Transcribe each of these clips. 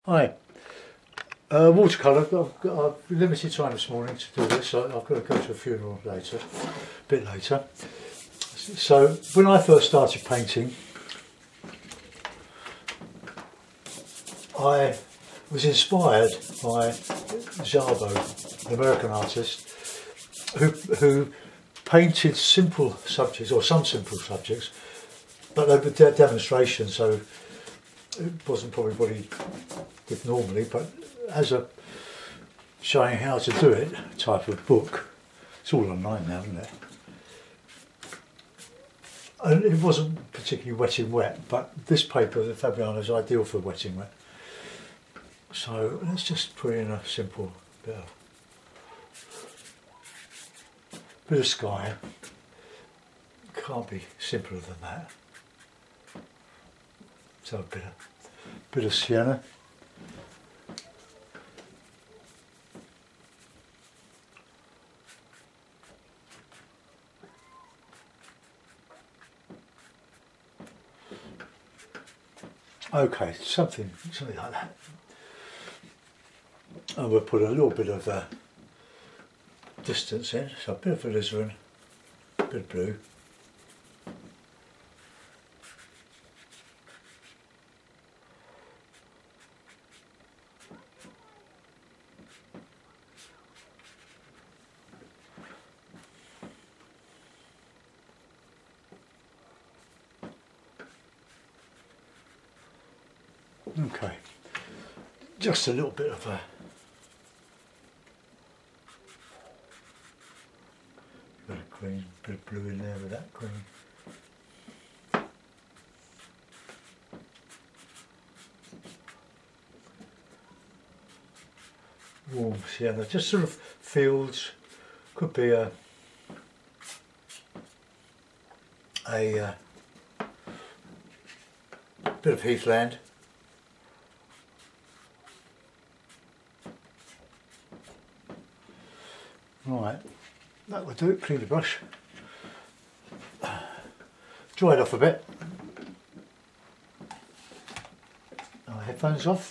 Hi. Watercolour. I've limited time this morning to do this. I've got to go to a funeral later, a bit later. So when I first started painting, I was inspired by Zabo, an American artist, who painted simple subjects, or some simple subjects, but they were demonstrations, so it wasn't probably what he did normally, but as a showing how to do it type of book. It's all online now, isn't it? And it wasn't particularly wet in wet, but this paper, the Fabriano, is ideal for wet in wet. So let's just put in a simple bit of sky. Can't be simpler than that. So a bit of sienna. Okay, something like that. And we'll put a little bit of distance in, so a bit of alizarin, a bit of blue. Okay, just a little bit of a bit of green, bit of blue in there with that green. Warm sienna, just sort of fields, could be a bit of heathland. Right, that will do it. Clean the brush, dry it off a bit. Our headphones off.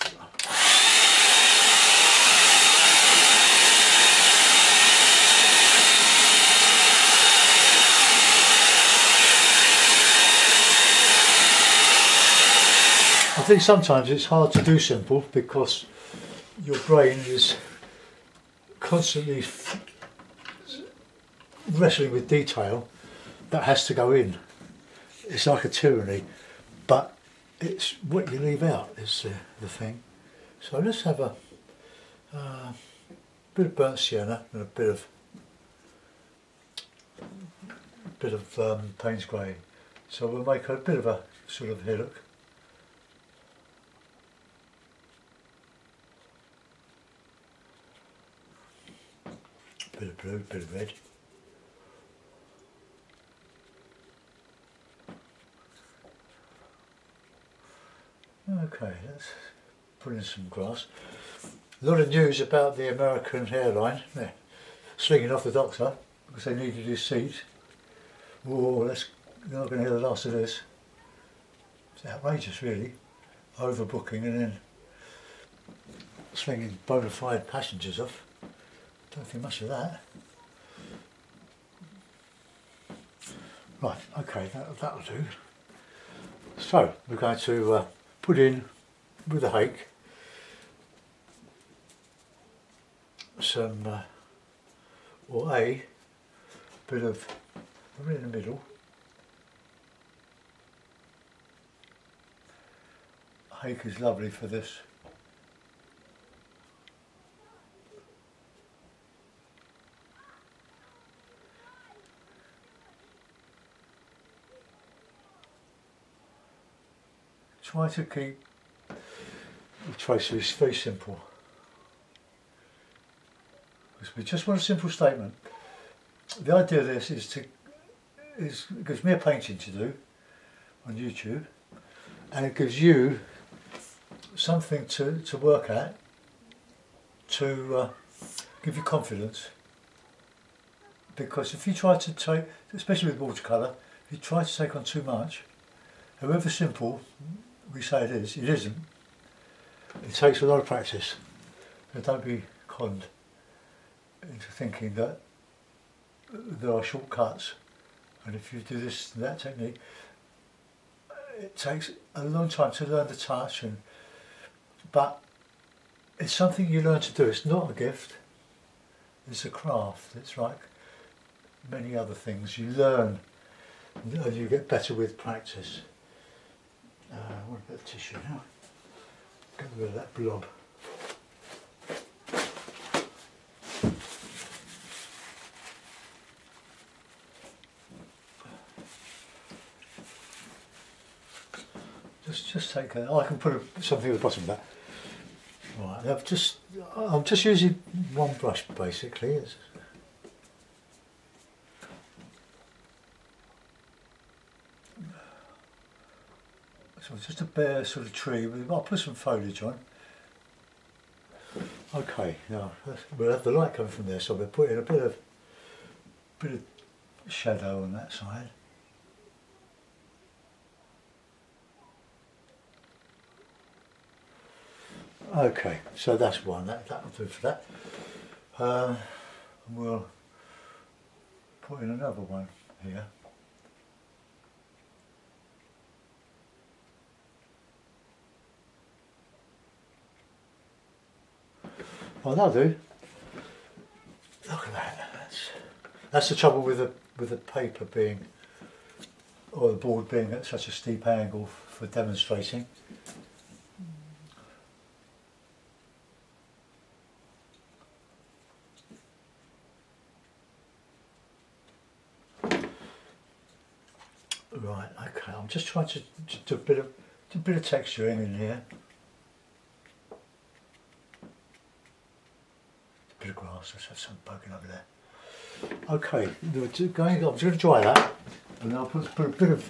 I think sometimes it's hard to do simple because your brain is constantly wrestling with detail that has to go in. It's like a tyranny, but it's what you leave out is the thing. So let's have a bit of burnt sienna and a bit of Payne's grey. So we'll make a bit of a sort of hillock. Bit of blue, bit of red. Okay, let's put in some grass. A lot of news about the American airline. They're slinging off the doctor because they needed his seat. Oh, you're not going to hear the last of this. It's outrageous, really. Overbooking and then slinging bona fide passengers off. Don't think much of that. Right, okay, that'll do. So we're going to put in with the hake some, or a bit of, right in the middle, hake is lovely for this. Try to keep the traces very simple, because we just want a simple statement. The idea of this is it gives me a painting to do on YouTube, and it gives you something to work at, to give you confidence. Because if you try to take, especially with watercolour, if you try to take on too much, however simple we say it isn't, It takes a lot of practice. And don't be conned into thinking that there are shortcuts, and if you do this and that technique, it takes a long time to learn the touch, but it's something you learn to do. It's not a gift, it's a craft. It's like many other things you learn and you get better with practice. I want a bit of tissue now. Get rid of that blob. Just take a, I can put something at the bottom of that. Right, I'm just using one brush basically. So just a bare sort of tree. I'll put some foliage on. Okay, now we'll have the light coming from there, so we'll put in a bit of shadow on that side. Okay, so that's one, that'll do for that. And we'll put in another one here. Oh, that'll do. Look at that. That's the trouble with the paper being, or the board being at such a steep angle for demonstrating. Right, okay, I'm just trying to do a bit of texture in here. A bit of grass, let's have some bugging over there. Okay, I'm just going to dry that, and I'll put a bit of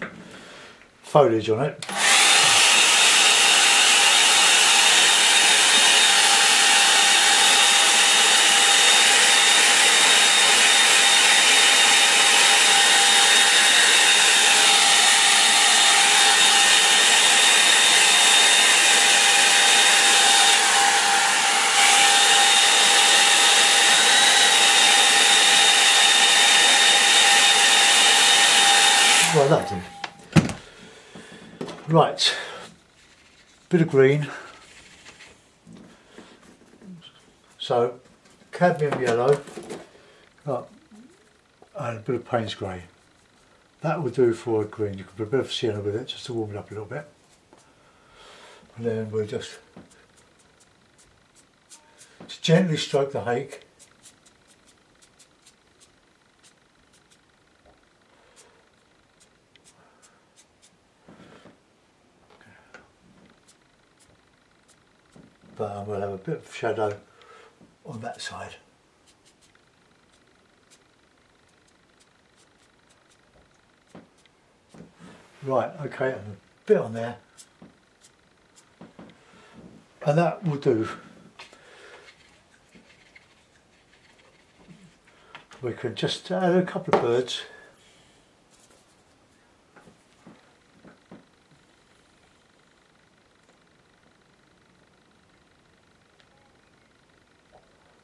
foliage on it. Well, that'll do. Right, bit of green. So, cadmium yellow, and a bit of Payne's grey. That will do for a green. You can put a bit of sienna with it just to warm it up a little bit. And then we'll just gently stroke the hake. But we'll have a bit of shadow on that side. Right, okay, and a bit on there. And that will do. We can just add a couple of birds.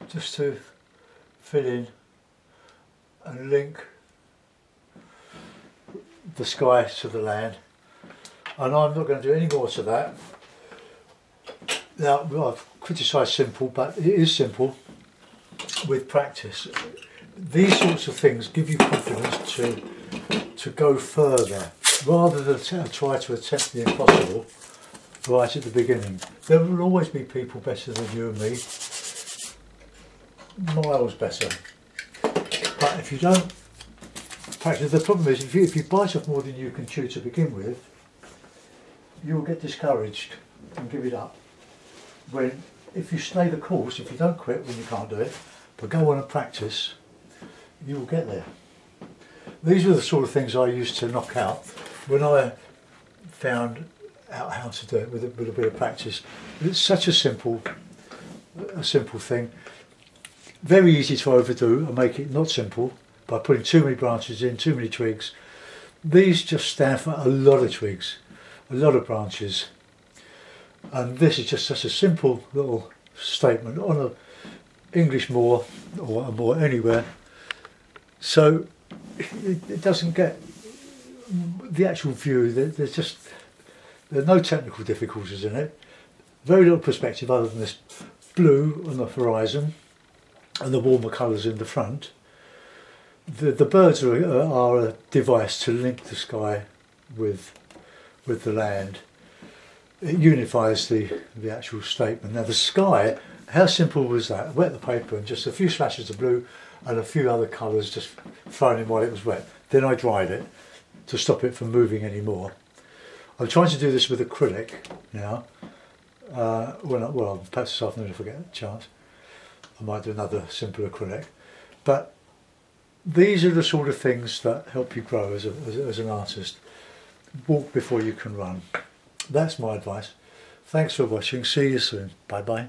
Just to fill in and link the sky to the land, and I'm not going to do any more to that. Now, I've criticised simple, but it is simple with practice. These sorts of things give you confidence to go further, rather than try to attempt the impossible right at the beginning. There will always be people better than you and me, miles better. But if you don't practice, the problem is if you bite off more than you can chew to begin with, you will get discouraged and give it up. When if you stay the course, if you don't quit when you can't do it, but go on and practice, you will get there. These were the sort of things I used to knock out when I found out how to do it with a bit of practice. It's such a simple thing. Very easy to overdo and make it not simple by putting too many branches in, too many twigs. These just stand for a lot of twigs, a lot of branches. And this is just such a simple little statement on a English moor or a moor anywhere. So it doesn't get the actual view. There are no technical difficulties in it. Very little perspective other than this blue on the horizon and the warmer colours in the front. The birds are a device to link the sky with the land. It unifies the actual statement. Now the sky, how simple was that? Wet the paper and just a few splashes of blue and a few other colours just thrown in while it was wet. Then I dried it to stop it from moving anymore. I'm trying to do this with acrylic now. Well, perhaps this afternoon if I get a chance. I might do another simple acrylic. But these are the sort of things that help you grow as an artist. Walk before you can run. That's my advice. Thanks for watching. See you soon. Bye bye.